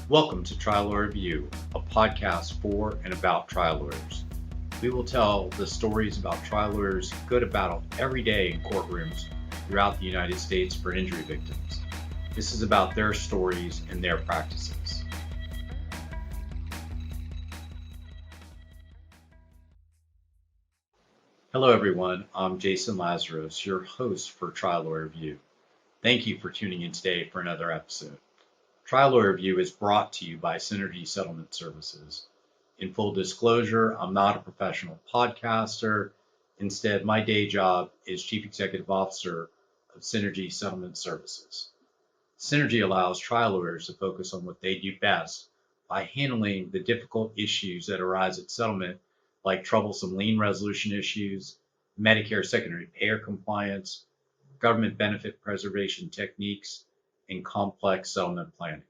Welcome to Trial Lawyer Review, a podcast for and about trial lawyers. We will tell the stories about trial lawyers good about every day in courtrooms throughout the United States for injury victims. This is about their stories and their practices. Hello everyone, I'm Jason Lazarus, your host for Trial Lawyer Review. Thank you for tuning in today for another episode. Trial Lawyer Review is brought to you by Synergy Settlement Services. In full disclosure, I'm not a professional podcaster. Instead, my day job is Chief Executive Officer of Synergy Settlement Services. Synergy allows trial lawyers to focus on what they do best by handling the difficult issues that arise at settlement, like troublesome lien resolution issues, Medicare secondary payer compliance, government benefit preservation techniques, and complex settlement planning.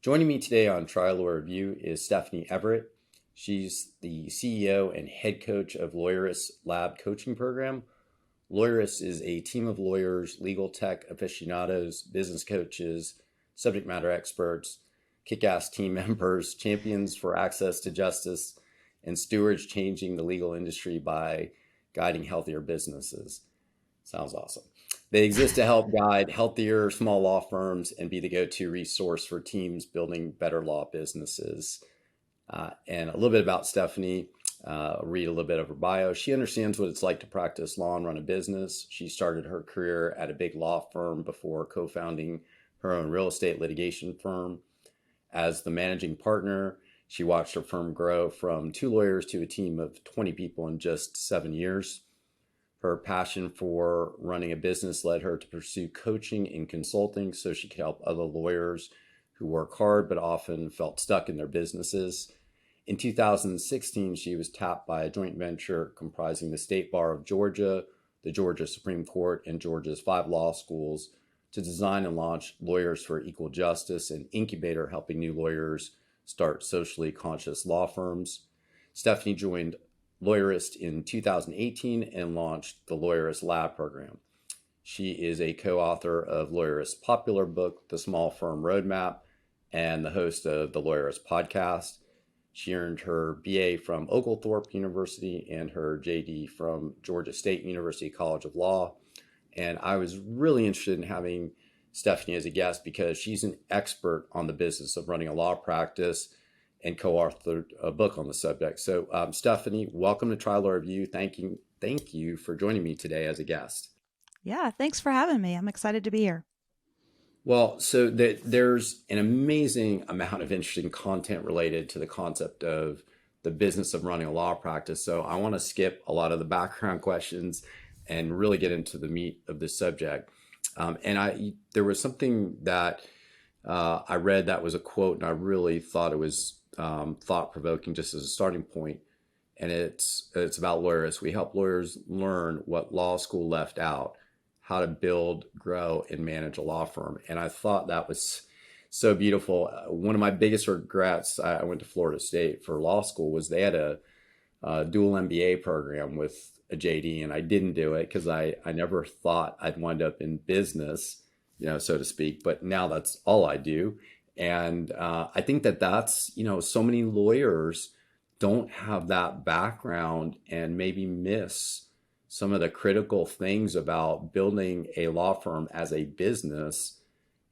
Joining me today on Trial Lawyer Review is Stephanie Everett. She's the CEO and head coach of Lawyerist Lab coaching program. Lawyerist is a team of lawyers, legal tech aficionados, business coaches, subject matter experts, kick-ass team members, champions for access to justice, and stewards changing the legal industry by guiding healthier businesses. Sounds awesome. They exist to help guide healthier small law firms and be the go-to resource for teams building better law businesses. And a little bit about Stephanie, read a little bit of her bio. She understands what it's like to practice law and run a business. She started her career at a big law firm before co-founding her own real estate litigation firm. As the managing partner, she watched her firm grow from 2 lawyers to a team of 20 people in just 7 years. Her passion for running a business led her to pursue coaching and consulting so she could help other lawyers who work hard but often felt stuck in their businesses. In 2016, she was tapped by a joint venture comprising the State Bar of Georgia, the Georgia Supreme Court, and Georgia's 5 law schools to design and launch Lawyers for Equal Justice, an incubator helping new lawyers start socially conscious law firms. Stephanie joined Lawyerist in 2018 and launched the Lawyerist Lab program. She is a co-author of Lawyerist's popular book, The Small Firm Roadmap, and the host of the Lawyerist podcast. She earned her BA from Oglethorpe University and her JD from Georgia State University College of Law. And I was really interested in having Stephanie as a guest because she's an expert on the business of running a law practice and co-authored a book on the subject. So Stephanie, welcome to Trial Lawyer Review. Thank you for joining me today as a guest. Yeah, thanks for having me. I'm excited to be here. Well, so there's an amazing amount of interesting content related to the concept of the business of running a law practice. So I want to skip a lot of the background questions and really get into the meat of the subject. There was something that I read that was a quote, and I really thought it was thought-provoking just as a starting point. And it's about lawyers. We help lawyers learn what law school left out, how to build, grow, and manage a law firm. And I thought that was so beautiful. One of my biggest regrets, I went to Florida State for law school, was they had a dual MBA program with a JD, and I didn't do it because I never thought I'd wind up in business, so to speak. But now that's all I do. And I think that's, so many lawyers don't have that background and maybe miss some of the critical things about building a law firm as a business,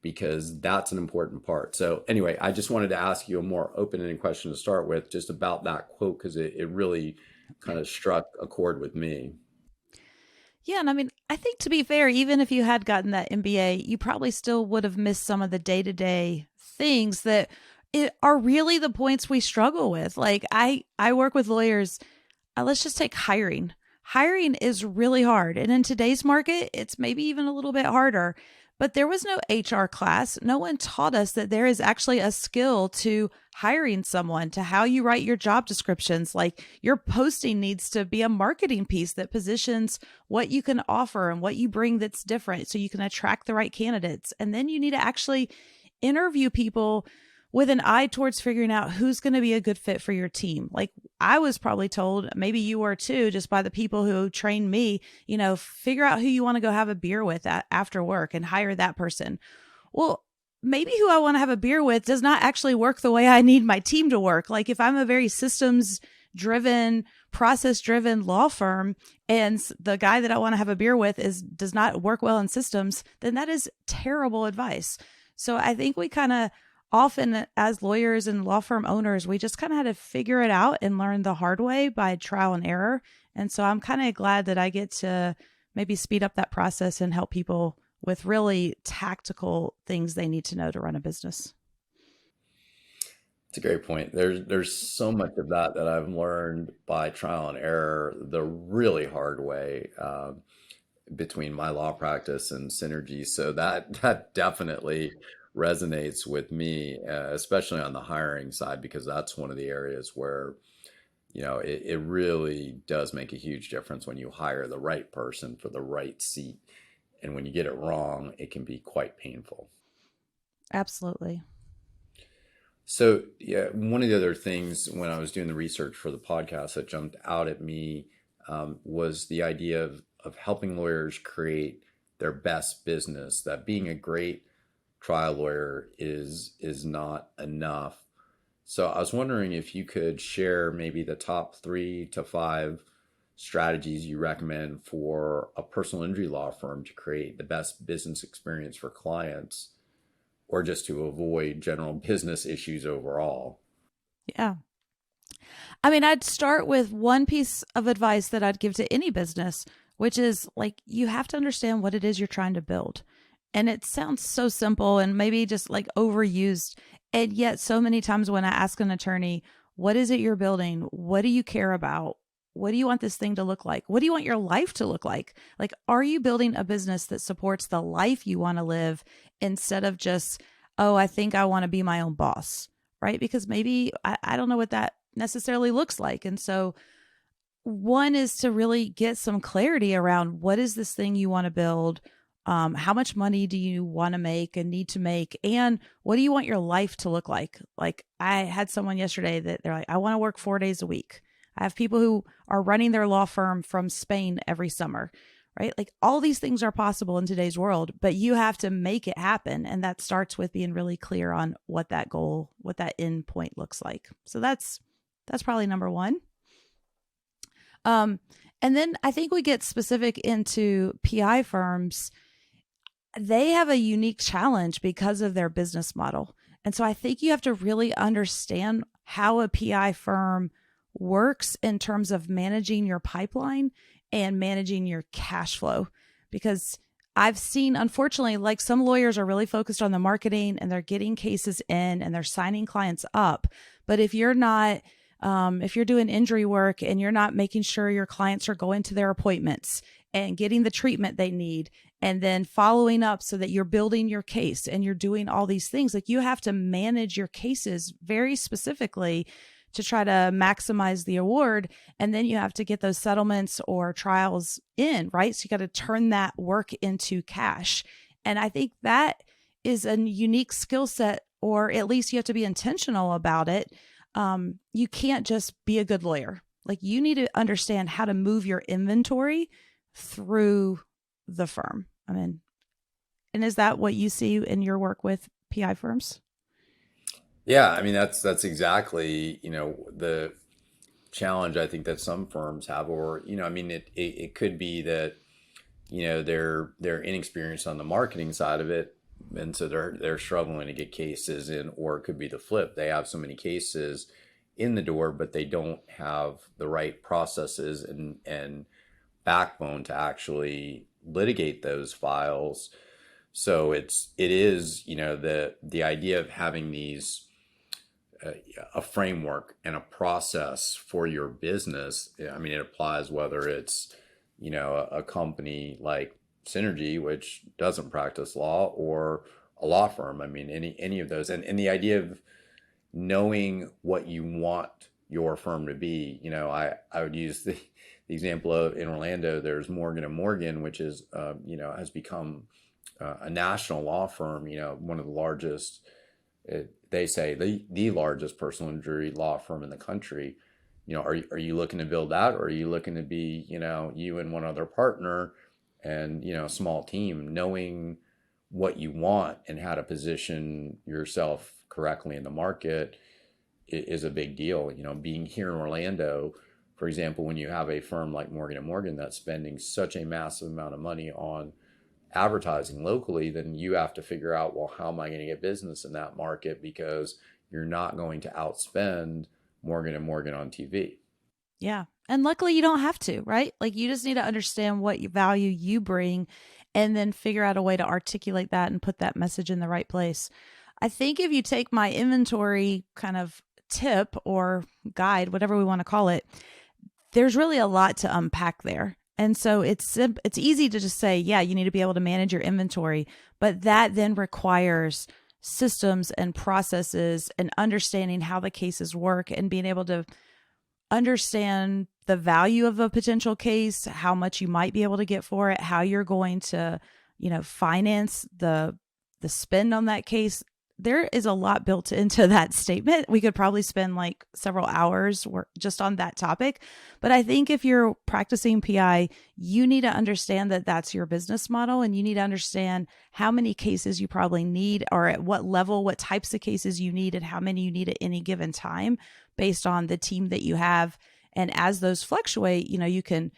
because that's an important part. So anyway, I just wanted to ask you a more open-ended question to start with, just about that quote, because it really kind of struck a chord with me. Yeah, and I think, to be fair, even if you had gotten that MBA, you probably still would have missed some of the day-to-day things that are really the points we struggle with. Like I work with lawyers. Let's just take hiring. Hiring is really hard. And in today's market, it's maybe even a little bit harder. But there was no HR class. No one taught us that there is actually a skill to hiring someone, to how you write your job descriptions. Like your posting needs to be a marketing piece that positions what you can offer and what you bring that's different so you can attract the right candidates. And then you need to actually interview people with an eye towards figuring out who's going to be a good fit for your team. Like I was probably told, maybe you were too, just by the people who trained me, figure out who you want to go have a beer with after work and hire that person. Well, maybe who I want to have a beer with does not actually work the way I need my team to work. Like if I'm a very systems driven, process driven law firm and the guy that I want to have a beer with does not work well in systems, then that is terrible advice. So I think we kind of often as lawyers and law firm owners, we just kind of had to figure it out and learn the hard way by trial and error. And so I'm kind of glad that I get to maybe speed up that process and help people with really tactical things they need to know to run a business. It's a great point. There's so much of that I've learned by trial and error the really hard way between my law practice and Synergy. So that definitely resonates with me, especially on the hiring side, because that's one of the areas where it really does make a huge difference when you hire the right person for the right seat. And when you get it wrong, it can be quite painful. Absolutely. So, yeah, one of the other things when I was doing the research for the podcast that jumped out at me was the idea of helping lawyers create their best business, that being a great trial lawyer is not enough. So I was wondering if you could share maybe the top 3 to 5 strategies you recommend for a personal injury law firm to create the best business experience for clients, or just to avoid general business issues overall. Yeah. I mean, I'd start with one piece of advice that I'd give to any business, which is like, you have to understand what it is you're trying to build. And it sounds so simple and maybe just like overused. And yet so many times when I ask an attorney, what is it you're building? What do you care about? What do you want this thing to look like? What do you want your life to look like? Like, are you building a business that supports the life you want to live instead of just, oh, I think I want to be my own boss, right? Because maybe I don't know what that necessarily looks like. And so one is to really get some clarity around what is this thing you want to build? How much money do you want to make and need to make? And what do you want your life to look like? Like I had someone yesterday that they're like, I want to work 4 days a week. I have people who are running their law firm from Spain every summer, right? Like all these things are possible in today's world, but you have to make it happen. And that starts with being really clear on what that goal, what that end point looks like. So that's probably number one. And then I think we get specific into PI firms. They have a unique challenge because of their business model. And so I think you have to really understand how a PI firm works in terms of managing your pipeline and managing your cash flow. Because I've seen, unfortunately, like some lawyers are really focused on the marketing and they're getting cases in and they're signing clients up. But if you're not, if you're doing injury work and you're not making sure your clients are going to their appointments and getting the treatment they need and then following up so that you're building your case and you're doing all these things, like you have to manage your cases very specifically to try to maximize the award. And then you have to get those settlements or trials in, right? So you got to turn that work into cash. And I think that is a unique skill set, or at least you have to be intentional about it. You can't just be a good lawyer. Like you need to understand how to move your inventory through the firm. I mean, and is that what you see in your work with PI firms? Yeah, I mean that's exactly, the challenge I think that some firms have, or I mean it could be that they're inexperienced on the marketing side of it, and so they're struggling to get cases in, or it could be the flip. They have so many cases in the door, but they don't have the right processes and backbone to actually litigate those files. So it is the idea of having these a framework and a process for your business. I mean, it applies whether it's a company like Synergy, which doesn't practice law, or a law firm. I mean, any of those, and the idea of knowing what you want your firm to be. I would use the example of in Orlando, there's Morgan and Morgan, which is has become a national law firm. One of the largest. They say the largest personal injury law firm in the country. Are you looking to build that, or are you looking to be you and one other partner and a small team? Knowing what you want and how to position yourself correctly in the market is a big deal. Being here in Orlando, for example, when you have a firm like Morgan & Morgan that's spending such a massive amount of money on advertising locally, then you have to figure out, well, how am I going to get business in that market? Because you're not going to outspend Morgan & Morgan on TV. Yeah. And luckily you don't have to, right? Like you just need to understand what value you bring and then figure out a way to articulate that and put that message in the right place. I think if you take my inventory kind of tip or guide, whatever we want to call it, there's really a lot to unpack there. And so it's easy to just say, yeah, you need to be able to manage your inventory, but that then requires systems and processes and understanding how the cases work and being able to understand the value of a potential case, how much you might be able to get for it, how you're going to, finance the spend on that case. There is a lot built into that statement. We could probably spend like several hours just on that topic. But I think if you're practicing PI, you need to understand that that's your business model, and you need to understand how many cases you probably need, or at what level, what types of cases you need, and how many you need at any given time based on the team that you have. And as those fluctuate, you can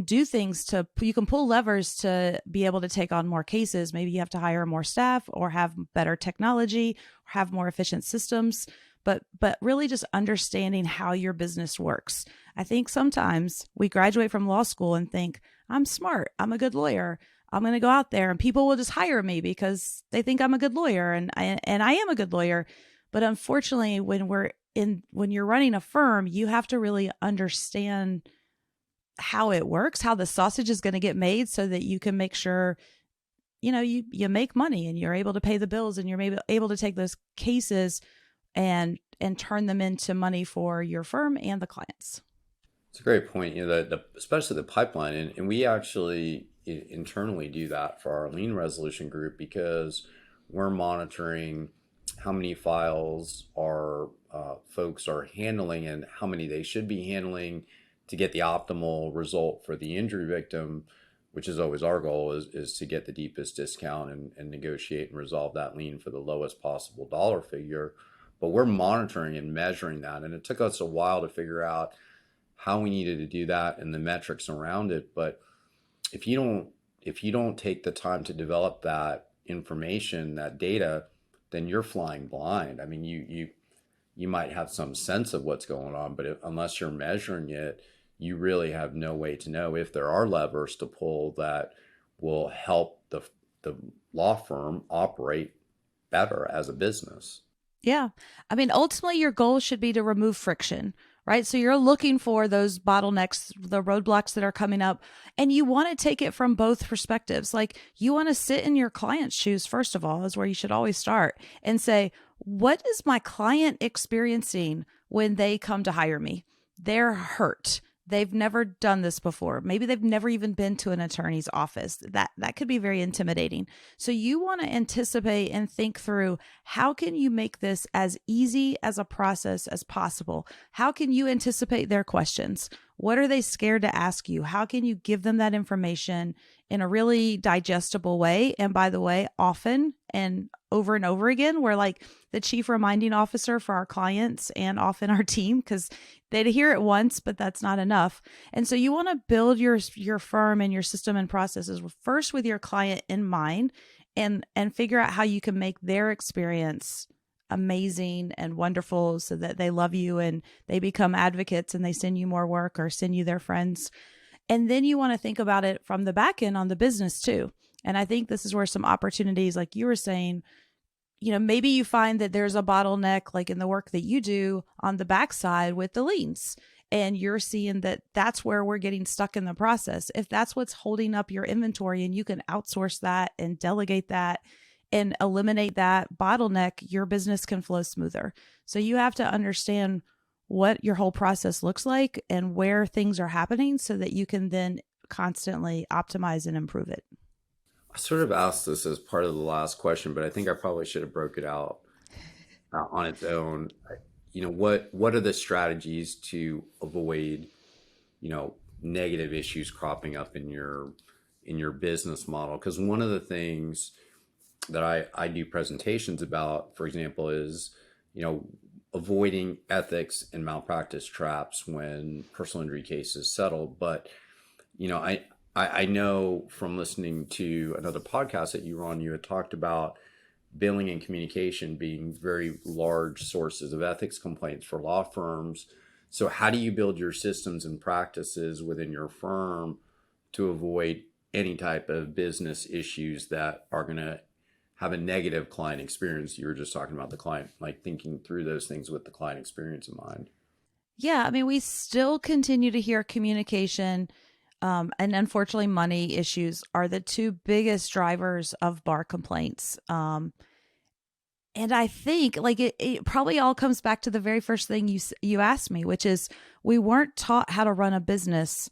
do things you can pull levers to be able to take on more cases. Maybe you have to hire more staff or have better technology or have more efficient systems, but really just understanding how your business works. I think sometimes we graduate from law school and think, I'm smart, I'm a good lawyer, I'm going to go out there and people will just hire me because they think I'm a good lawyer, and I am a good lawyer. But unfortunately, when you're running a firm, you have to really understand how it works, how the sausage is going to get made, so that you can make sure, you make money and you're able to pay the bills, and you're maybe able to take those cases and turn them into money for your firm and the clients. It's a great point. Especially the pipeline, and we actually internally do that for our lien resolution group, because we're monitoring how many files our folks are handling and how many they should be handling to get the optimal result for the injury victim, which is always our goal, is to get the deepest discount and negotiate and resolve that lien for the lowest possible dollar figure. But we're monitoring and measuring that. And it took us a while to figure out how we needed to do that and the metrics around it. But if you don't take the time to develop that information, that data, then you're flying blind. I mean, you might have some sense of what's going on, but unless you're measuring it, you really have no way to know if there are levers to pull that will help the law firm operate better as a business. Yeah. I mean, ultimately, your goal should be to remove friction, right? So you're looking for those bottlenecks, the roadblocks that are coming up, and you want to take it from both perspectives. Like, you want to sit in your client's shoes, first of all, is where you should always start, and say, what is my client experiencing when they come to hire me? They're hurt. They've never done this before. Maybe they've never even been to an attorney's office. That could be very intimidating. So you want to anticipate and think through, how can you make this as easy as a process as possible? How can you anticipate their questions? What are they scared to ask you? How can you give them that information in a really digestible way? And by the way, often and over again, we're like the chief reminding officer for our clients and often our team, because they'd hear it once, but that's not enough. And so you want to build your firm and your system and processes first with your client in mind, and figure out how you can make their experience amazing and wonderful so that they love you and they become advocates and they send you more work or send you their friends. And then you want to think about it from the back end on the business too. And I think this is where some opportunities, like you were saying, maybe you find that there's a bottleneck, like in the work that you do on the backside with the liens, and you're seeing that that's where we're getting stuck in the process. If that's what's holding up your inventory, and you can outsource that and delegate that and eliminate that bottleneck, your business can flow smoother. So you have to understand what your whole process looks like and where things are happening so that you can then constantly optimize and improve it. I sort of asked this as part of the last question, but I think I probably should have broke it out on its own. What are the strategies to avoid, negative issues cropping up in your business model? Because one of the things that I do presentations about, for example, is, avoiding ethics and malpractice traps when personal injury cases settle. But, I know from listening to another podcast that you were on, you had talked about billing and communication being very large sources of ethics complaints for law firms. So how do you build your systems and practices within your firm to avoid any type of business issues that are going to have a negative client experience? You were just talking about the client, like thinking through those things with the client experience in mind. Yeah, I mean, we still continue to hear communication, and unfortunately, money issues are the two biggest drivers of bar complaints. And I think like it probably all comes back to the very first thing you asked me, which is we weren't taught how to run a business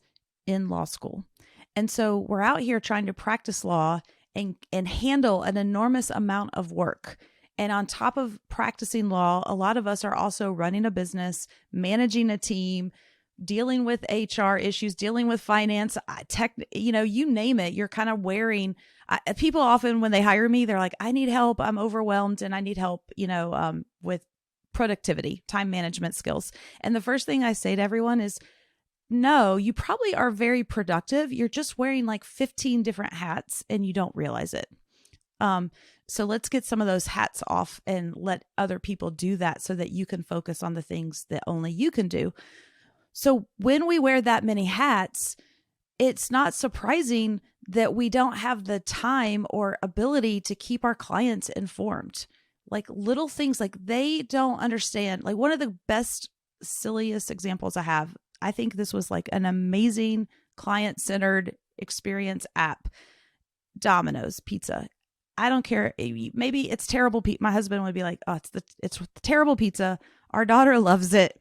in law school. And so we're out here trying to practice law and handle an enormous amount of work. And on top of practicing law, a lot of us are also running a business, managing a team, dealing with HR issues, dealing with finance, tech, you name it. You're kind of wearing, people often when they hire me, they're like, I need help. I'm overwhelmed and I need help, with productivity, time management skills. And the first thing I say to everyone is, no, you probably are very productive. You're just wearing like 15 different hats and you don't realize it. So let's get some of those hats off and let other people do that so that you can focus on the things that only you can do. So when we wear that many hats, it's not surprising that we don't have the time or ability to keep our clients informed. Like little things like they don't understand. Like one of the best, silliest examples I have, I think this was like an amazing client-centered experience app, Domino's Pizza. I don't care. Maybe it's terrible. My husband would be like, oh, it's the terrible pizza. Our daughter loves it.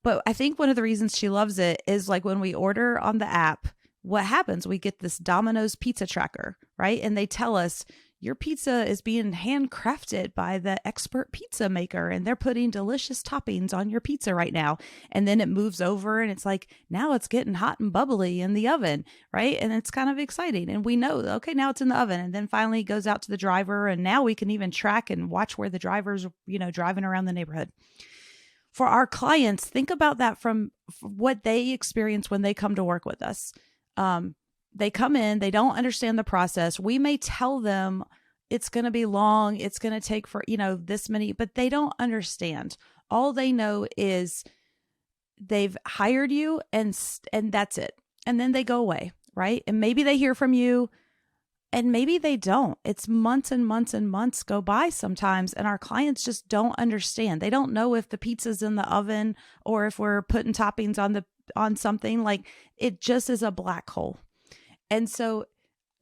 But I think one of the reasons she loves it is like when we order on the app, what happens? We get this Domino's pizza tracker, right? And they tell us your pizza is being handcrafted by the expert pizza maker and they're putting delicious toppings on your pizza right now. And then it moves over and it's like, now it's getting hot and bubbly in the oven, right? And it's kind of exciting. And we know, okay, now it's in the oven. And then finally it goes out to the driver. And now we can even track and watch where the driver's, driving around the neighborhood. For our clients, think about that from what they experience when they come to work with us. They come in, they don't understand the process. We may tell them it's going to be long, it's going to take for, this many, but they don't understand. All they know is they've hired you and that's it. And then they go away, right? And maybe they hear from you and maybe they don't. It's months and months and months go by sometimes. And our clients just don't understand. They don't know if the pizza's in the oven or if we're putting toppings on something. Like it just is a black hole. And so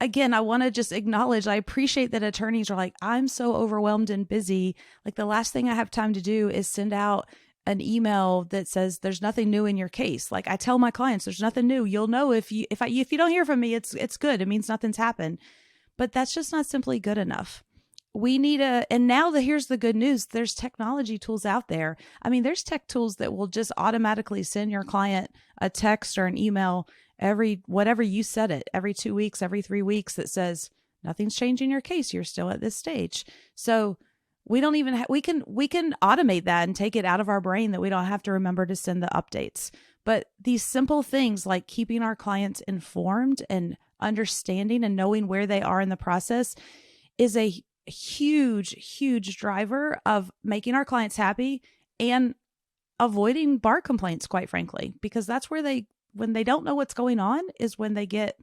again, I want to just acknowledge, I appreciate that attorneys are like, I'm so overwhelmed and busy. Like the last thing I have time to do is send out an email that says there's nothing new in your case. Like I tell my clients, there's nothing new. You'll know if you don't hear from me, it's good. It means nothing's happened. But that's just not simply good enough. We need and now here's the good news. There's technology tools out there. I mean, there's tech tools that will just automatically send your client a text or an email whatever you set it, every 2 weeks, every 3 weeks that says nothing's changing your case. You're still at this stage. So we don't even we can automate that and take it out of our brain that we don't have to remember to send the updates. But these simple things like keeping our clients informed and understanding and knowing where they are in the process is a huge, huge driver of making our clients happy and avoiding bar complaints, quite frankly, because that's where when they don't know what's going on is when they get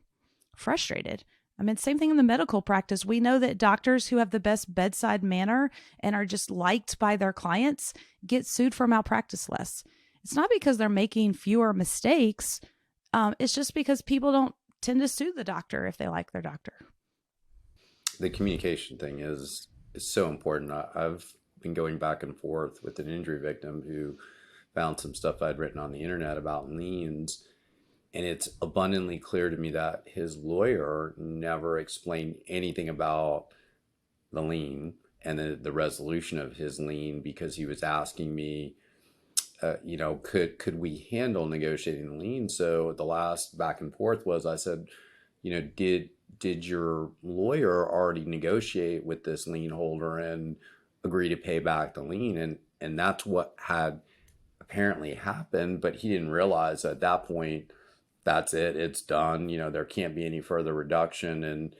frustrated. I mean, same thing in the medical practice. We know that doctors who have the best bedside manner and are just liked by their clients get sued for malpractice less. It's not because they're making fewer mistakes. It's just because people don't tend to sue the doctor if they like their doctor. The communication thing is so important. I've been going back and forth with an injury victim who found some stuff I'd written on the internet about liens. And it's abundantly clear to me that his lawyer never explained anything about the lien and the resolution of his lien, because he was asking me, could we handle negotiating the lien? So the last back and forth was, I said, did your lawyer already negotiate with this lien holder and agree to pay back the lien? And that's what had apparently happened, but he didn't realize at that point, that's it, it's done. There can't be any further reduction. And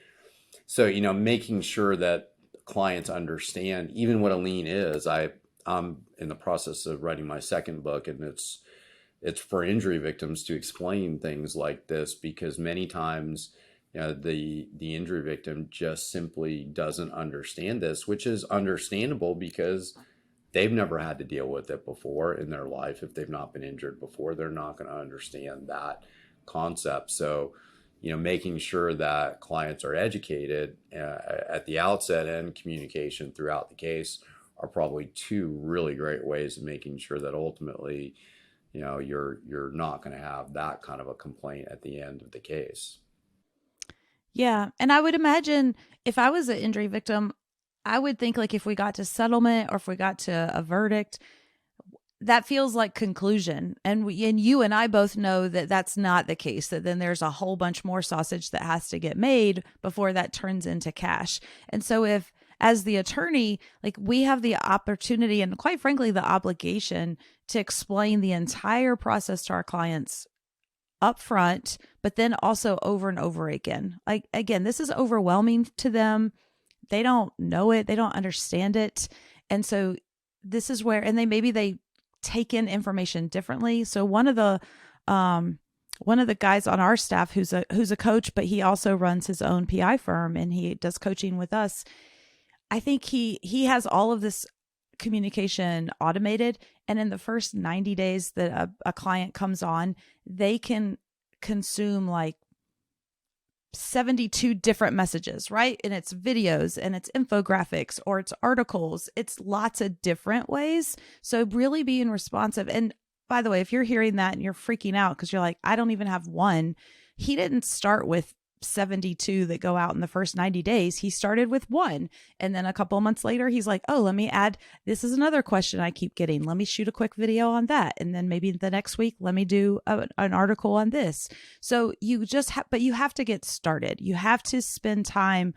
so, making sure that clients understand even what a lien is. I'm in the process of writing my second book, and it's for injury victims to explain things like this, because many times, the injury victim just simply doesn't understand this, which is understandable because they've never had to deal with it before in their life. If they've not been injured before, they're not going to understand that concept. So, making sure that clients are educated at the outset and communication throughout the case are probably two really great ways of making sure that ultimately, you're not going to have that kind of a complaint at the end of the case. Yeah. And I would imagine if I was an injury victim, I would think like if we got to settlement or if we got to a verdict, that feels like conclusion. And you and I both know that that's not the case, that then there's a whole bunch more sausage that has to get made before that turns into cash. And so if, as the attorney, like we have the opportunity and quite frankly, the obligation to explain the entire process to our clients up front, but then also over and over again. Like, again, this is overwhelming to them. They don't know it. They don't understand it. And so this is where, and maybe they take in information differently. So one of the guys on our staff who's a coach, but he also runs his own PI firm and he does coaching with us. I think he has all of this communication automated. And in the first 90 days that a client comes on, they can consume like 72 different messages, right? And it's videos and it's infographics or it's articles. It's lots of different ways. So really being responsive. And by the way, if you're hearing that and you're freaking out because you're like, I don't even have one, he didn't start with 72 that go out in the first 90 days. He started with one. And then a couple of months later, he's like, oh, let me add, this is another question I keep getting. Let me shoot a quick video on that. And then maybe the next week, let me do an article on this. So you just but you have to get started. You have to spend time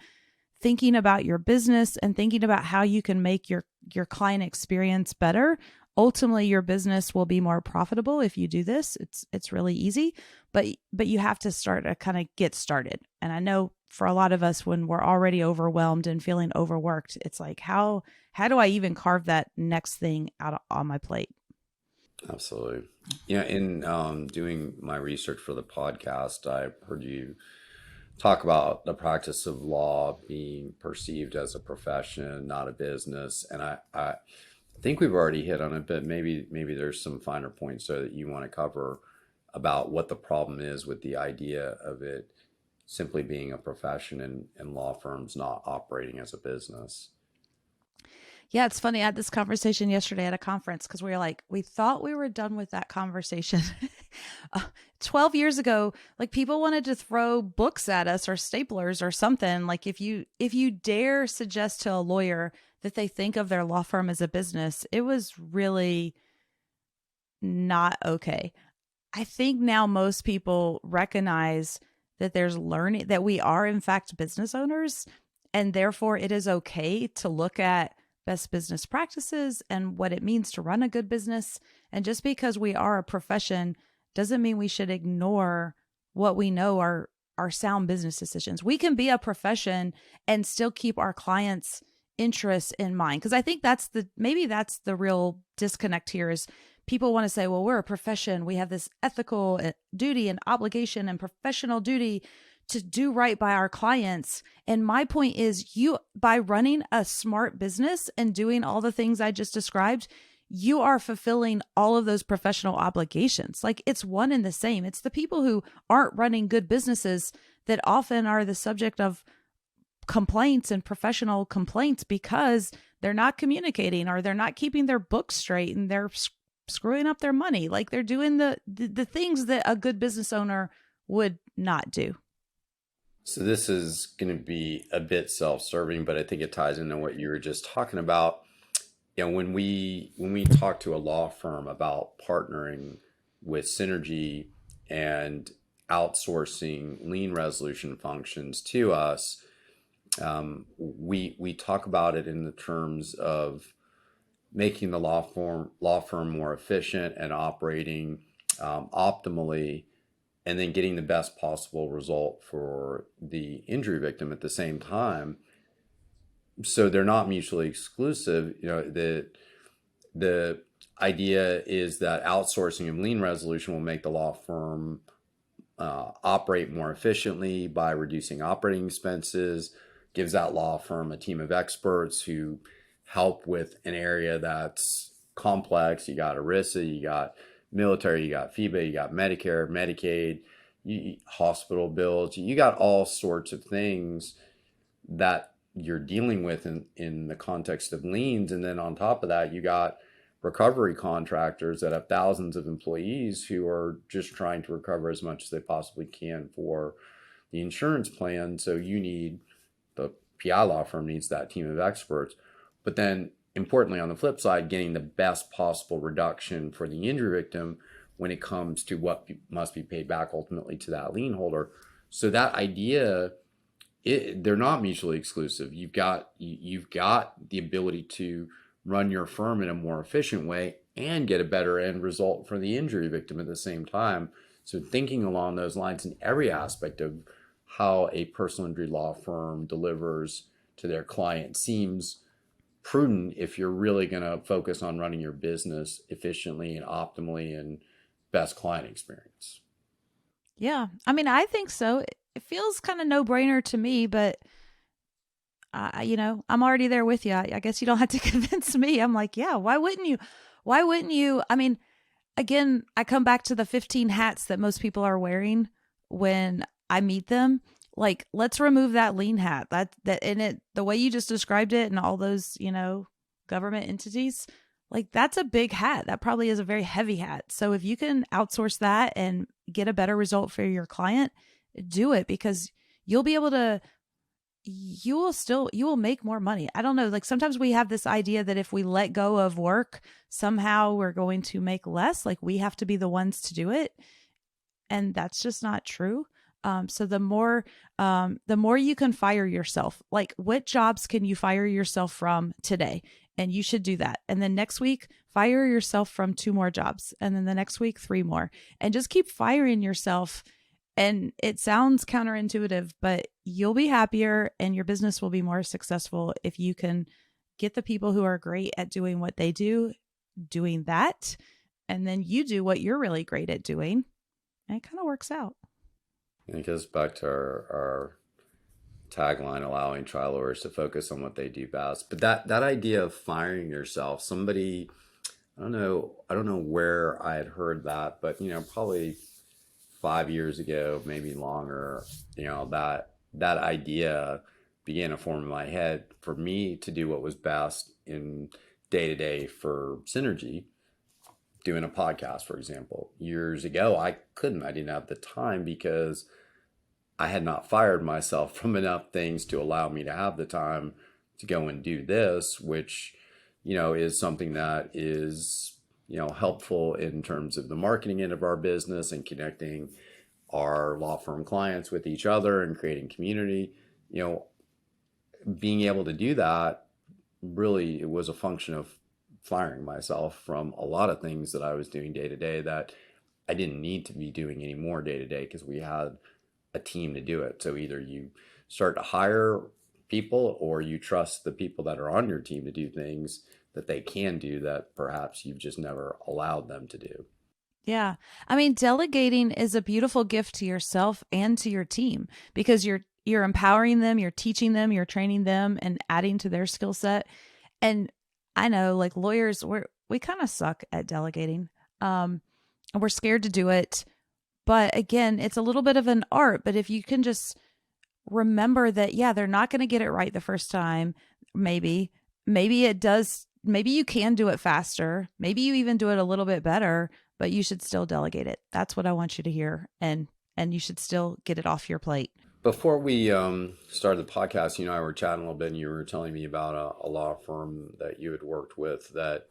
thinking about your business and thinking about how you can make your client experience better. Ultimately, your business will be more profitable if you do this. It's really easy, but you have to start to kind of get started. And I know for a lot of us, when we're already overwhelmed and feeling overworked, it's like, how do I even carve that next thing out on my plate? Absolutely. In doing my research for the podcast, I heard you talk about the practice of law being perceived as a profession, not a business. And I think we've already hit on it, but maybe there's some finer points there that you want to cover about what the problem is with the idea of it simply being a profession and law firms not operating as a business. Yeah, it's funny. I had this conversation yesterday at a conference because we thought we were done with that conversation. 12 years ago, like people wanted to throw books at us or staplers or something. Like if you dare suggest to a lawyer that they think of their law firm as a business, it was really not okay. I think now most people recognize that there's learning, that we are in fact business owners, and therefore it is okay to look at best business practices and what it means to run a good business. And just because we are a profession doesn't mean we should ignore what we know are sound business decisions. We can be a profession and still keep our clients' interests in mind. Because I think maybe that's the real disconnect here is people want to say, well, we're a profession. We have this ethical duty and obligation and professional duty to do right by our clients. And my point is, by running a smart business and doing all the things I just described, you are fulfilling all of those professional obligations. Like it's one and the same. It's the people who aren't running good businesses that often are the subject of complaints and professional complaints because they're not communicating or they're not keeping their books straight and they're screwing up their money. Like they're doing the things that a good business owner would not do. So this is going to be a bit self-serving, but I think it ties into what you were just talking about. When we talk to a law firm about partnering with Synergy and outsourcing lien resolution functions to us, we talk about it in the terms of making the law firm more efficient and operating optimally, and then getting the best possible result for the injury victim at the same time. So they're not mutually exclusive. The idea is that outsourcing of lien resolution will make the law firm operate more efficiently by reducing operating expenses, gives that law firm a team of experts who help with an area that's complex. You got ERISA, you got military, you got FEBA, you got Medicare, Medicaid, hospital bills. You got all sorts of things that you're dealing with in the context of liens. And then on top of that, you got recovery contractors that have thousands of employees who are just trying to recover as much as they possibly can for the insurance plan. So the PI law firm needs that team of experts. But then importantly, on the flip side, getting the best possible reduction for the injury victim when it comes to what must be paid back ultimately to that lien holder. So that idea, they're not mutually exclusive. You've got the ability to run your firm in a more efficient way and get a better end result for the injury victim at the same time. So thinking along those lines in every aspect of how a personal injury law firm delivers to their client seems prudent if you're really going to focus on running your business efficiently and optimally and best client experience. Yeah. I mean, I think so. It feels kind of no-brainer to me, but I'm already there with you. I guess you don't have to convince me. I'm like, yeah, why wouldn't you? Why wouldn't you? I mean, again, I come back to the 15 hats that most people are wearing when I meet them. Like, let's remove that lien hat. That in it, the way you just described it, and all those, government entities, like, that's a big hat. That probably is a very heavy hat. So if you can outsource that and get a better result for your client, do it, because you'll be able to. You will make more money. I don't know. Like, sometimes we have this idea that if we let go of work, somehow we're going to make less. Like, we have to be the ones to do it. And that's just not true. So the more you can fire yourself, like, what jobs can you fire yourself from today? And you should do that. And then next week, fire yourself from 2 more jobs. And then the next week, 3 more, and just keep firing yourself. And it sounds counterintuitive, but you'll be happier and your business will be more successful if you can get the people who are great at doing what they do, doing that. And then you do what you're really great at doing. And it kind of works out. And it goes back to our tagline, allowing trial lawyers to focus on what they do best. But that idea of firing yourself, somebody, I don't know where I had heard that, but probably 5 years ago, maybe longer, that idea began to form in my head for me to do what was best in day-to-day for Synergy. Doing a podcast, for example. Years ago, I didn't have the time because I had not fired myself from enough things to allow me to have the time to go and do this, which, is something that is, helpful in terms of the marketing end of our business and connecting our law firm clients with each other and creating community. Being able to do that, really, it was a function of firing myself from a lot of things that I was doing day to day that I didn't need to be doing anymore day to day because we had a team to do it. So either you start to hire people or you trust the people that are on your team to do things that they can do that perhaps you've just never allowed them to do. Yeah. I mean, delegating is a beautiful gift to yourself and to your team, because you're empowering them, you're teaching them, you're training them and adding to their skill set. And I know, like, lawyers, we kind of suck at delegating. And we're scared to do it. But again, it's a little bit of an art. But if you can just remember that, yeah, they're not going to get it right the first time. Maybe it does. Maybe you can do it faster. Maybe you even do it a little bit better, but you should still delegate it. That's what I want you to hear. And you should still get it off your plate. Before we started the podcast, you and I were chatting a little bit, and you were telling me about a law firm that you had worked with that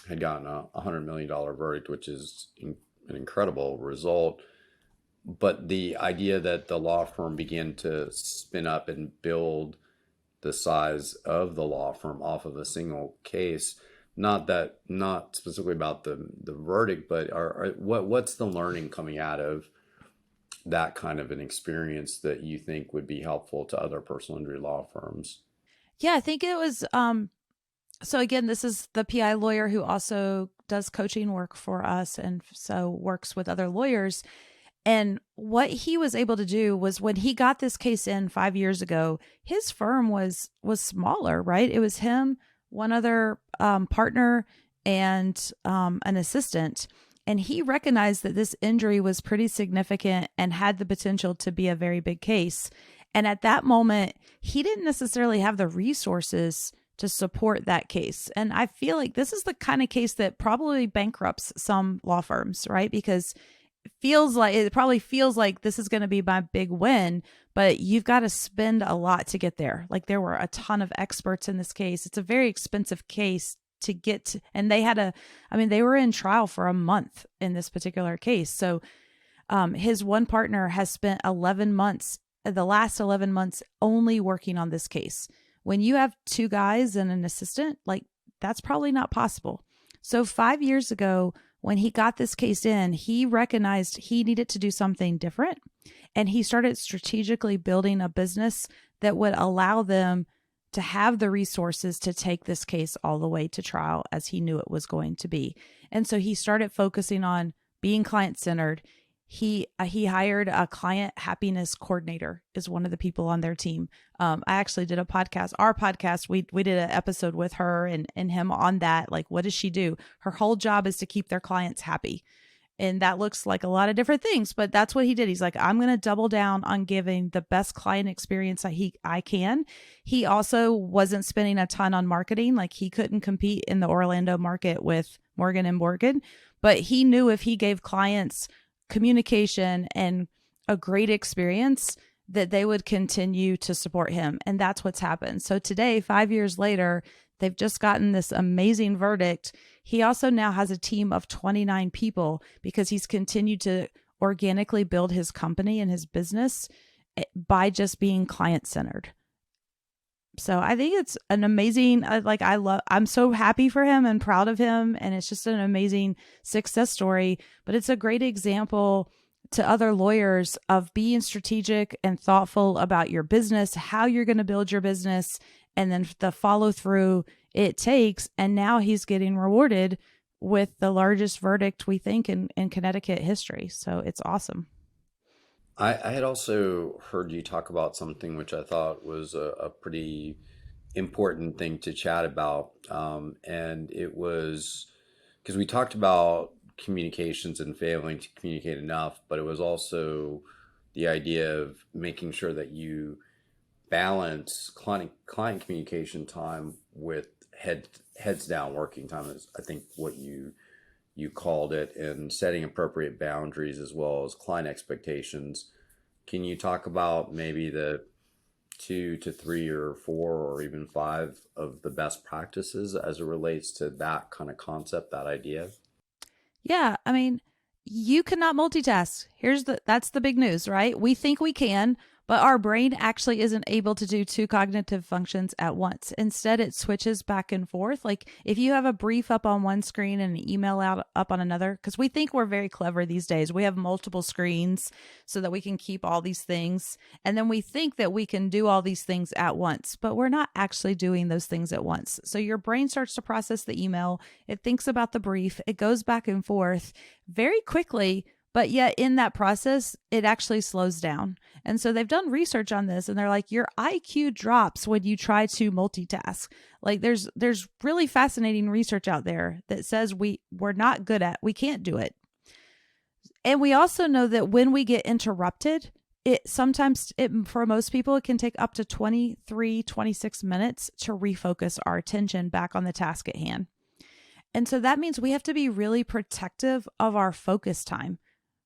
had gotten a $100 million verdict, which is an incredible result. but the idea that the law firm began to spin up and build the size of the law firm off of a single case, not specifically about the verdict, but what's the learning coming out of that kind of an experience that you think would be helpful to other personal injury law firms? Yeah, I think it was so again, this is the PI lawyer who also does coaching work for us and so works with other lawyers. And what he was able to do was when he got this case in 5 years ago, his firm was smaller, right? It was him, one other partner, and an assistant. And he recognized that this injury was pretty significant and had the potential to be a very big case. And at that moment, he didn't necessarily have the resources to support that case. And I feel like this is the kind of case that probably bankrupts some law firms, right? Because it probably feels like this is going to be my big win, but you've got to spend a lot to get there. Like there were a ton of experts in this case. It's a very expensive case to get to, and they were in trial for a month in this particular case. So his one partner has spent 11 months, the last 11 months only working on this case. When you have two guys and an assistant, like that's probably not possible. So 5 years ago, when he got this case in, he recognized he needed to do something different. And he started strategically building a business that would allow them to have the resources to take this case all the way to trial as he knew it was going to be. And so he started focusing on being client-centered. He hired a client happiness coordinator is one of the people on their team. I actually did our podcast. We did an episode with her and him on that. Like, what does she do? Her whole job is to keep their clients happy. And that looks like a lot of different things, but that's what he did. He's like, I'm going to double down on giving the best client experience I can. He also wasn't spending a ton on marketing. Like he couldn't compete in the Orlando market with Morgan & Morgan, but he knew if he gave clients communication and a great experience that they would continue to support him. And that's what's happened. So today, 5 years later, they've just gotten this amazing verdict. He also now has a team of 29 people because he's continued to organically build his company and his business by just being client-centered. So I think it's an amazing, I'm so happy for him and proud of him. And it's just an amazing success story, but it's a great example to other lawyers of being strategic and thoughtful about your business, how you're going to build your business, and then the follow through it takes. And now he's getting rewarded with the largest verdict we think in Connecticut history. So it's awesome. I had also heard you talk about something which I thought was a pretty important thing to chat about. And it was because we talked about communications and failing to communicate enough, but it was also the idea of making sure that you balance client communication time with heads down working time is, I think, what you called it, and setting appropriate boundaries as well as client expectations. Can you talk about maybe the 2 to 3 or 4 or even 5 of the best practices as it relates to that kind of concept, that idea? Yeah, I mean, you cannot multitask. That's the big news, right? We think we can, but our brain actually isn't able to do 2 cognitive functions at once. Instead, it switches back and forth. Like if you have a brief up on one screen and an email up on another, because we think we're very clever these days. We have multiple screens so that we can keep all these things. And then we think that we can do all these things at once, but we're not actually doing those things at once. So your brain starts to process the email. It thinks about the brief. It goes back and forth very quickly. But yet in that process, it actually slows down. And so they've done research on this and they're like, your IQ drops when you try to multitask. Like there's really fascinating research out there that says we're not good at, we can't do it. And we also know that when we get interrupted, for most people, it can take up to 23, 26 minutes to refocus our attention back on the task at hand. And so that means we have to be really protective of our focus time.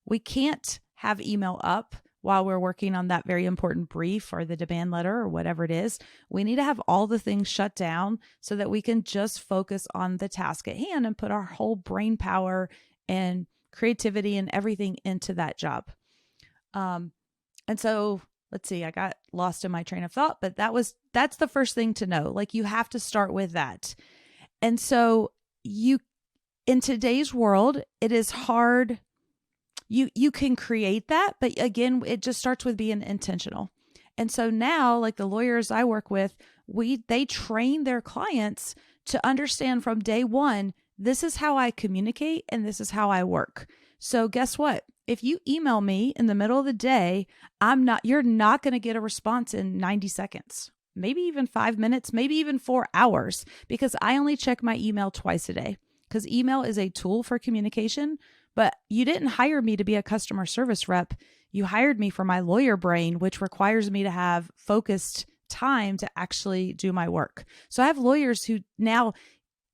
We can't have email up while we're working on that very important brief or the demand letter or whatever it is. We need to have all the things shut down so that we can just focus on the task at hand and put our whole brain power and creativity and everything into that job. And so let's see, I got lost in my train of thought, but that's the first thing to know. Like you have to start with that. And so in today's world, it is hard. You can create that, but again, it just starts with being intentional. And so now, like the lawyers I work with, they train their clients to understand from day one, this is how I communicate and this is how I work. So guess what? If you email me in the middle of the day, you're not going to get a response in 90 seconds, maybe even 5 minutes, maybe even 4 hours, because I only check my email twice a day, because email is a tool for communication. But you didn't hire me to be a customer service rep. You hired me for my lawyer brain, which requires me to have focused time to actually do my work. So I have lawyers who now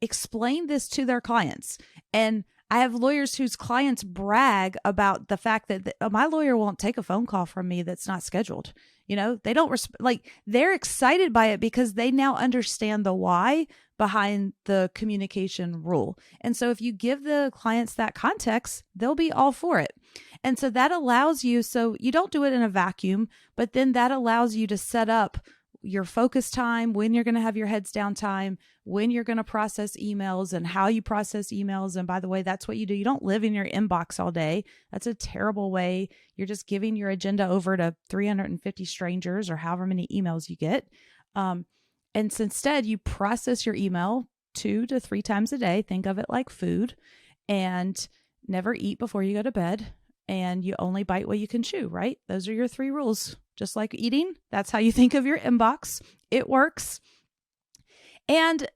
explain this to their clients. And I have lawyers whose clients brag about the fact that my lawyer won't take a phone call from me that's not scheduled. They don't they're excited by it because they now understand the why behind the communication rule. And so if you give the clients that context, they'll be all for it. And so that allows you, so you don't do it in a vacuum, but then that allows you to set up your focus time, when you're going to have your heads down time, when you're going to process emails and how you process emails. And by the way, that's what you do. You don't live in your inbox all day. That's a terrible way. You're just giving your agenda over to 350 strangers or however many emails you get. And so instead, you process your email 2 to 3 times a day. Think of it like food, and never eat before you go to bed. And you only bite what you can chew, right? Those are your 3 rules. Just like eating, that's how you think of your inbox. It works. And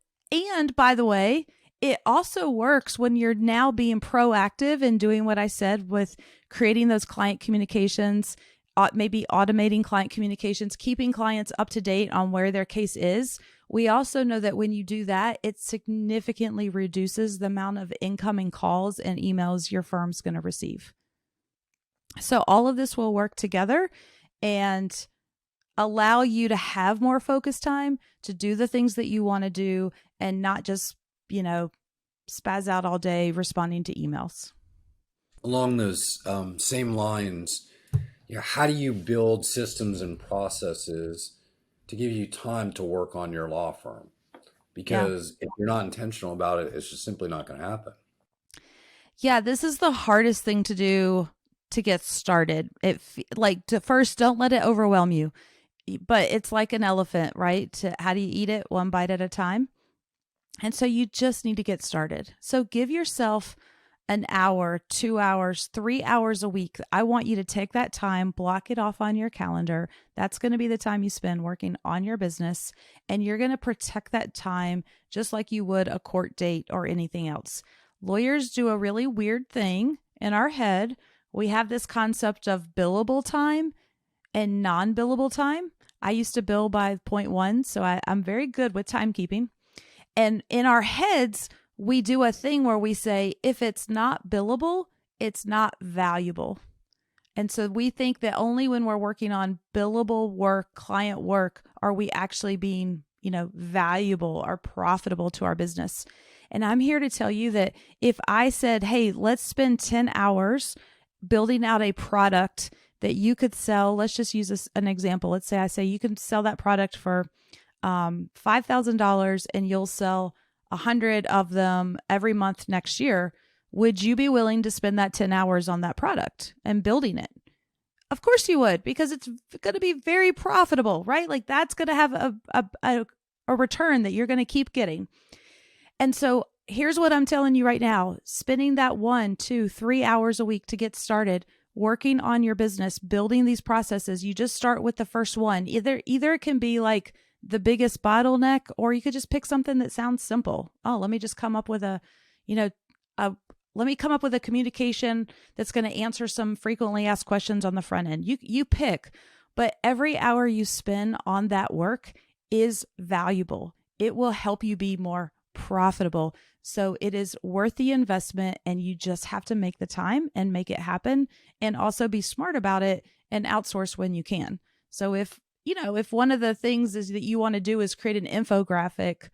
by the way, it also works when you're now being proactive and doing what I said with creating those client communications, maybe automating client communications, keeping clients up to date on where their case is. We also know that when you do that, it significantly reduces the amount of incoming calls and emails your firm's going to receive. So all of this will work together and allow you to have more focus time to do the things that you want to do and not just, spaz out all day responding to emails. Along those same lines, how do you build systems and processes to give you time to work on your law firm? Because if you're not intentional about it, it's just simply not going to happen. Yeah, this is the hardest thing to do to get started. First, don't let it overwhelm you. But it's like an elephant, right? How do you eat it? 1 bite at a time. And so you just need to get started. So give yourself an hour, 2 hours, 3 hours a week. I want you to take that time, block it off on your calendar. That's going to be the time you spend working on your business. And you're going to protect that time just like you would a court date or anything else. Lawyers do a really weird thing in our head. We have this concept of billable time and non-billable time. I used to bill by 0.1, so I'm very good with timekeeping. And in our heads, we do a thing where we say, if it's not billable, it's not valuable. And so we think that only when we're working on billable work, client work, are we actually being, valuable or profitable to our business. And I'm here to tell you that if I said, hey, let's spend 10 hours building out a product that you could sell. Let's just use an example. Let's say I say you can sell that product for $5,000 and you'll sell 100 of them every month next year. Would you be willing to spend that 10 hours on that product and building it? Of course you would, because it's going to be very profitable, right? Like that's going to have a return that you're going to keep getting. And so here's what I'm telling you right now. Spending that 1, 2, 3 hours a week to get started working on your business, building these processes. You just start with the first one. Either it can be like the biggest bottleneck, or you could just pick something that sounds simple. Oh, let me just come up with let me come up with a communication that's going to answer some frequently asked questions on the front end. You pick, but every hour you spend on that work is valuable. It will help you be more profitable. So it is worth the investment, and you just have to make the time and make it happen, and also be smart about it and outsource when you can. So if one of the things is that you want to do is create an infographic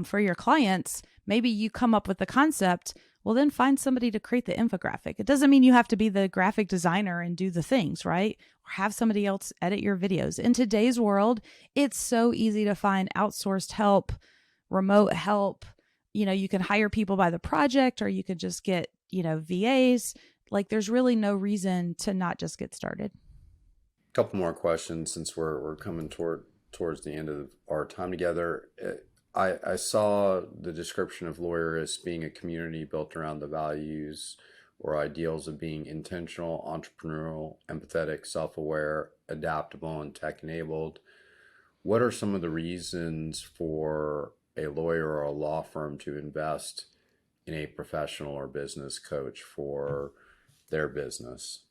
for your clients, maybe you come up with the concept. well, then find somebody to create the infographic. It doesn't mean you have to be the graphic designer and do the things, right? Or have somebody else edit your videos. In today's world, it's so easy to find outsourced help, remote help. You can hire people by the project, or you could just get, VAs. Like, there's really no reason to not just get started. A couple more questions since we're coming towards the end of our time together. I saw the description of Lawyerist being a community built around the values or ideals of being intentional, entrepreneurial, empathetic, self-aware, adaptable, and tech-enabled. What are some of the reasons for a lawyer or a law firm to invest in a professional or business coach for their business?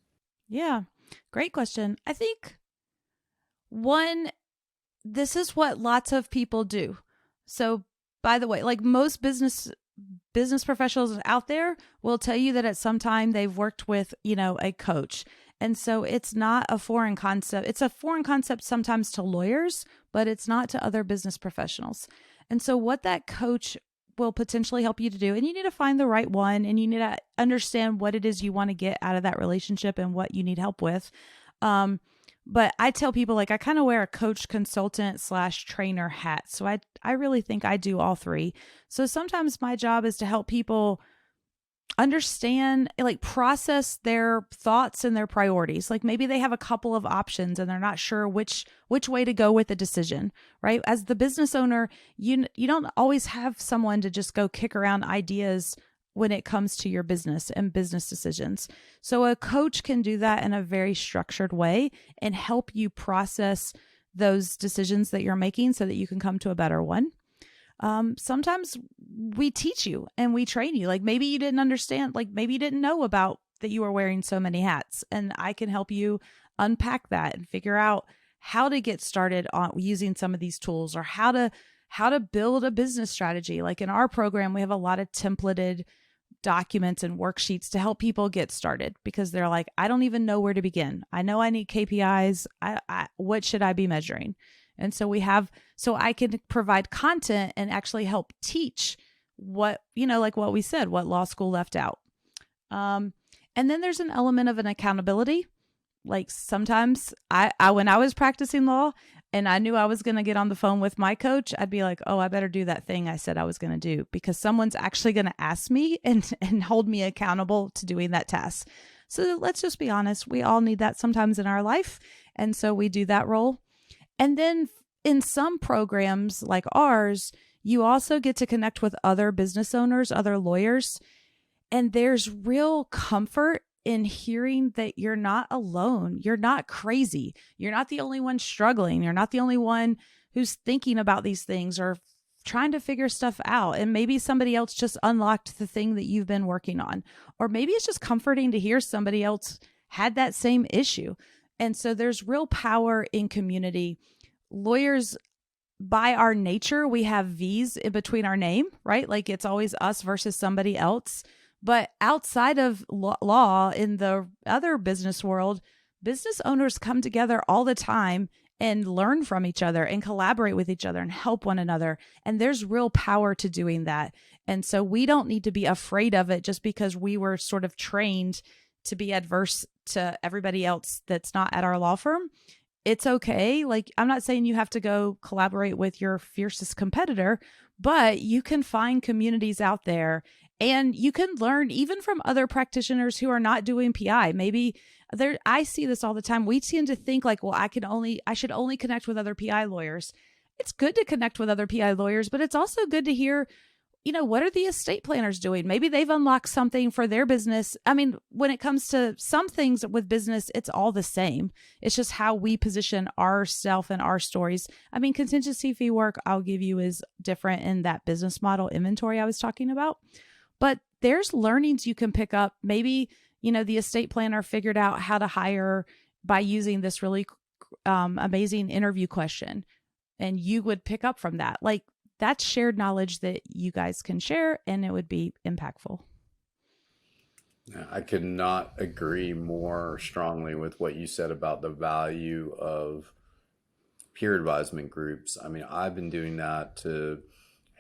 Yeah, great question. I think one, this is what lots of people do. So, by the way, like most business professionals out there will tell you that at some time they've worked with, a coach. And so it's not a foreign concept. It's a foreign concept sometimes to lawyers, but it's not to other business professionals. And so what that coach will potentially help you to do, and you need to find the right one, and you need to understand what it is you want to get out of that relationship and what you need help with. But I tell people, like, I kind of wear a coach, consultant / trainer hat. So I really think I do all three. So sometimes my job is to help people understand, like, process their thoughts and their priorities. Like, maybe they have a couple of options and they're not sure which way to go with the decision, right? As the business owner, you don't always have someone to just go kick around ideas when it comes to your business and business decisions. So a coach can do that in a very structured way and help you process those decisions that you're making so that you can come to a better one. Sometimes we teach you and we train you. Like, maybe you didn't understand, like maybe you didn't know about that you were wearing so many hats, and I can help you unpack that and figure out how to get started on using some of these tools, or how to build a business strategy. Like in our program, we have a lot of templated documents and worksheets to help people get started, because they're like, I don't even know where to begin. I know I need KPIs. What should I be measuring? And so so I can provide content and actually help teach what, like what we said, what law school left out. And then there's an element of an accountability. Like sometimes I when I was practicing law and I knew I was going to get on the phone with my coach, I'd be like, oh, I better do that thing I said I was going to do, because someone's actually going to ask me and hold me accountable to doing that task. So let's just be honest. We all need that sometimes in our life. And so we do that role. And then in some programs like ours, you also get to connect with other business owners, other lawyers. And there's real comfort in hearing that you're not alone. You're not crazy. You're not the only one struggling. You're not the only one who's thinking about these things or trying to figure stuff out. And maybe somebody else just unlocked the thing that you've been working on. Or maybe it's just comforting to hear somebody else had that same issue. And so there's real power in community. Lawyers, by our nature, we have V's in between our name, right? Like it's always us versus somebody else. But outside of law, in the other business world, business owners come together all the time and learn from each other and collaborate with each other and help one another. And there's real power to doing that. And so we don't need to be afraid of it just because we were sort of trained to be adverse to everybody else that's not at our law firm. It's okay. Like, I'm not saying you have to go collaborate with your fiercest competitor, but you can find communities out there and you can learn even from other practitioners who are not doing PI. Maybe I see this all the time. We tend to think like, well, I should only connect with other PI lawyers. It's good to connect with other PI lawyers, but it's also good to hear, what are the estate planners doing? Maybe they've unlocked something for their business. I mean, when it comes to some things with business, it's all the same. It's just how we position ourselves and our stories. I mean, contingency fee work, I'll give you, is different in that business model inventory I was talking about. But there's learnings you can pick up. Maybe, the estate planner figured out how to hire by using this really amazing interview question. And you would pick up from that. Like, that's shared knowledge that you guys can share, and it would be impactful. I could not agree more strongly with what you said about the value of peer advisement groups. I mean, I've been doing that to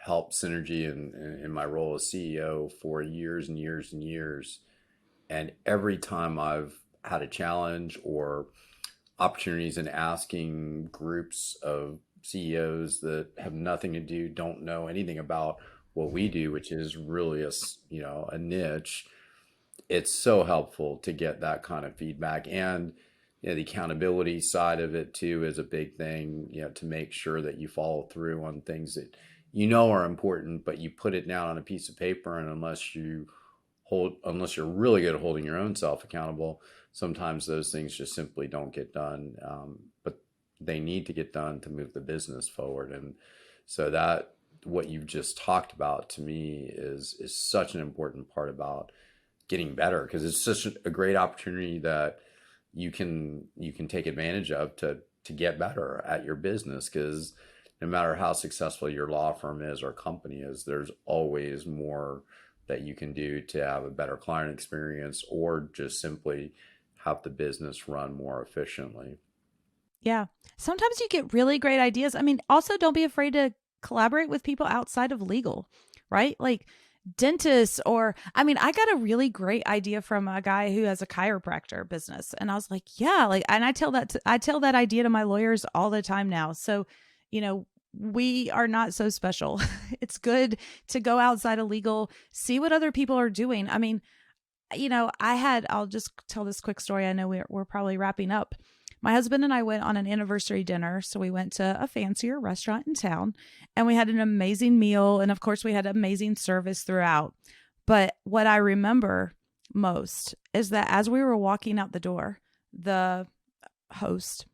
helped Synergy in my role as CEO for years and years and years. And every time I've had a challenge or opportunities in asking groups of CEOs that have nothing to do, don't know anything about what we do, which is really a niche, it's so helpful to get that kind of feedback. And the accountability side of it too is a big thing, to make sure that you follow through on things that are important, but you put it down on a piece of paper. And unless you're really good at holding your own self accountable, sometimes those things just simply don't get done. But they need to get done to move the business forward. And so that what you've just talked about to me is such an important part about getting better, because it's such a great opportunity that you can take advantage of to get better at your business. Because no matter how successful your law firm is or company is, there's always more that you can do to have a better client experience or just simply have the business run more efficiently. Yeah. Sometimes you get really great ideas. I mean, also don't be afraid to collaborate with people outside of legal, right? Like dentists I got a really great idea from a guy who has a chiropractor business. And I was like, yeah, and I tell that idea to my lawyers all the time now. So, we are not so special. It's good to go outside of legal, see what other people are doing. I mean, I'll just tell this quick story. I know we're probably wrapping up. My husband and I went on an anniversary dinner. So we went to a fancier restaurant in town and we had an amazing meal. And of course we had amazing service throughout. But what I remember most is that as we were walking out the door, the host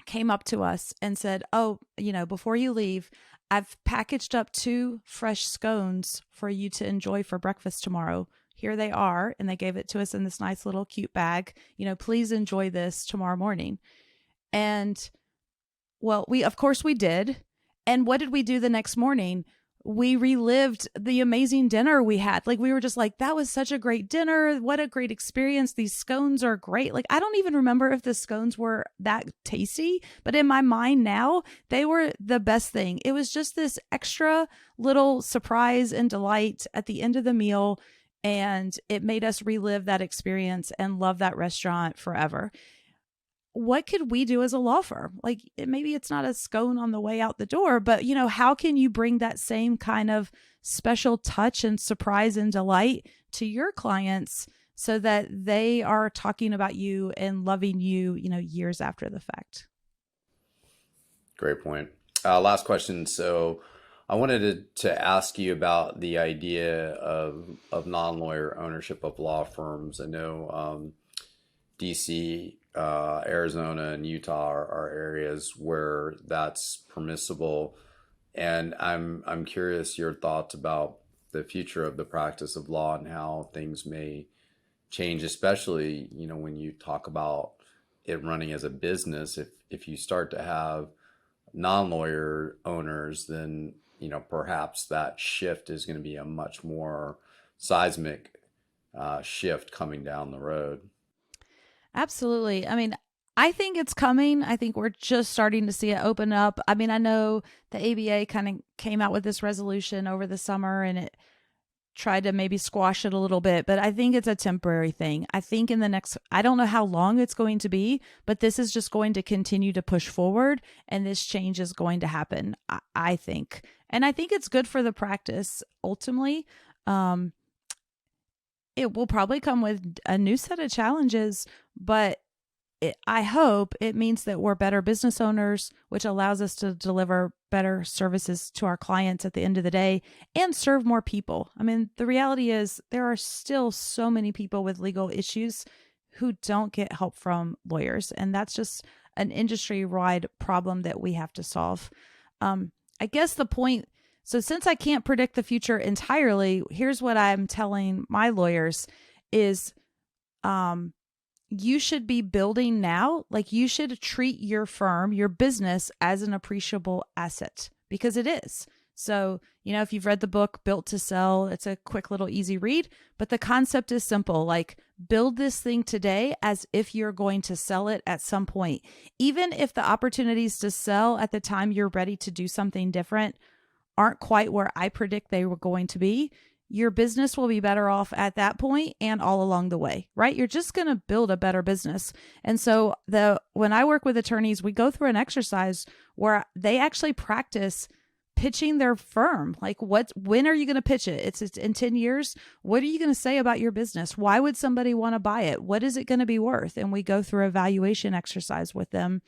came up to us and said, "Oh, before you leave, I've packaged up 2 fresh scones for you to enjoy for breakfast tomorrow. Here they are." And they gave it to us in this nice little cute bag. Please enjoy this tomorrow morning. And well, of course we did. And what did we do the next morning? We relived the amazing dinner we had. Like, we were just like, that was such a great dinner. What a great experience. These scones are great. Like, I don't even remember if the scones were that tasty, but in my mind now, they were the best thing. It was just this extra little surprise and delight at the end of the meal. And it made us relive that experience and love that restaurant forever. What could we do as a law firm? Like, maybe it's not a scone on the way out the door, but how can you bring that same kind of special touch and surprise and delight to your clients so that they are talking about you and loving you, years after the fact? Great point. Last question. So I wanted to ask you about the idea of non-lawyer ownership of law firms. I know DC, Arizona, and Utah are areas where that's permissible, and I'm curious your thoughts about the future of the practice of law and how things may change, especially when you talk about it running as a business. If you start to have non-lawyer owners, then perhaps that shift is going to be a much more seismic shift coming down the road. Absolutely. I mean, I think it's coming. I think we're just starting to see it open up. I mean, I know the ABA kind of came out with this resolution over the summer and it tried to maybe squash it a little bit, but I think it's a temporary thing. I think I don't know how long it's going to be, but this is just going to continue to push forward and this change is going to happen, I think. And I think it's good for the practice ultimately. It will probably come with a new set of challenges, but I hope it means that we're better business owners, which allows us to deliver better services to our clients at the end of the day and serve more people. I mean, the reality is there are still so many people with legal issues who don't get help from lawyers. And that's just an industry-wide problem that we have to solve. I guess the point, so since I can't predict the future entirely, here's what I'm telling my lawyers is, you should be building now. Like, you should treat your firm, your business, as an appreciable asset, because it is. So, if you've read the book Built to Sell, it's a quick little easy read, but the concept is simple. Like, build this thing today as if you're going to sell it at some point. Even if the opportunities to sell at the time you're ready to do something different aren't quite where I predict they were going to be, your business will be better off at that point and all along the way, right? You're just going to build a better business. And so when I work with attorneys, we go through an exercise where they actually practice pitching their firm. Like, when are you going to pitch it? It's in 10 years. What are you going to say about your business? Why would somebody want to buy it? What is it going to be worth? And we go through a valuation exercise with them.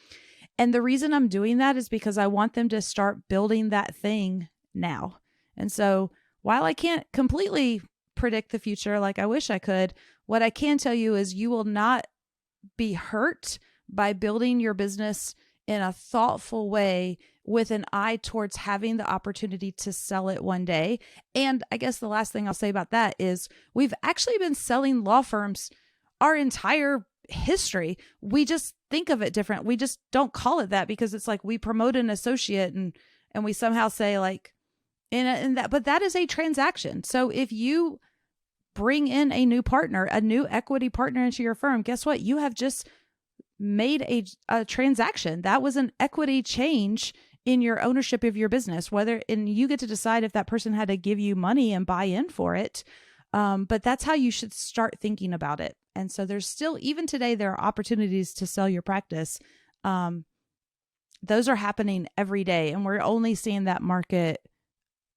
And the reason I'm doing that is because I want them to start building that thing now. And so while I can't completely predict the future like I wish I could, what I can tell you is you will not be hurt by building your business in a thoughtful way with an eye towards having the opportunity to sell it one day. And I guess the last thing I'll say about that is we've actually been selling law firms our entire history. We just think of it different. We just don't call it that because it's like we promote an associate and we somehow say like, in that, but that is a transaction. So if you bring in a new partner, a new equity partner into your firm, guess what? You have just made a transaction. That was an equity change in your ownership of your business, and you get to decide if that person had to give you money and buy in for it. But that's how you should start thinking about it. And so there's still, even today, there are opportunities to sell your practice. Those are happening every day, and we're only seeing that market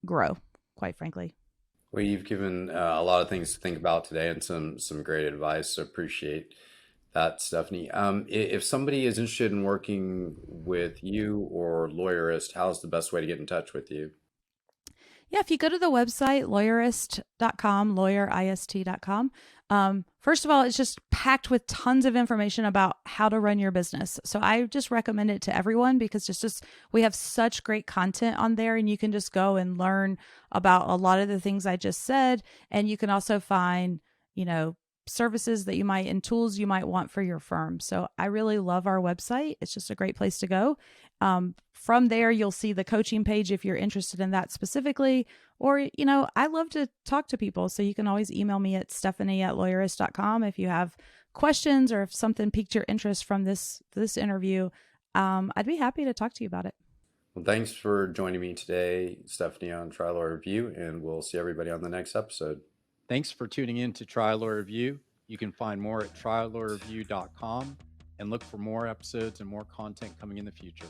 grow, quite frankly. Well, you've given a lot of things to think about today and some great advice. So appreciate that, Stephanie. If somebody is interested in working with you or Lawyerist, how's the best way to get in touch with you? Yeah, if you go to the website, lawyerist.com, lawyerist.com, first of all, it's just packed with tons of information about how to run your business. So I just recommend it to everyone because we have such great content on there, and you can just go and learn about a lot of the things I just said. And you can also find, services that you might and tools you might want for your firm. So I really love our website. It's just a great place to go. From there, you'll see the coaching page if you're interested in that specifically. Or, I love to talk to people. So you can always email me at stephanie@lawyerist.com if you have questions or if something piqued your interest from this interview. I'd be happy to talk to you about it. Well, thanks for joining me today, Stephanie, on Trial Lawyer Review, and we'll see everybody on the next episode. Thanks for tuning in to Trial Lawyer Review. You can find more at triallawyerreview.com and look for more episodes and more content coming in the future.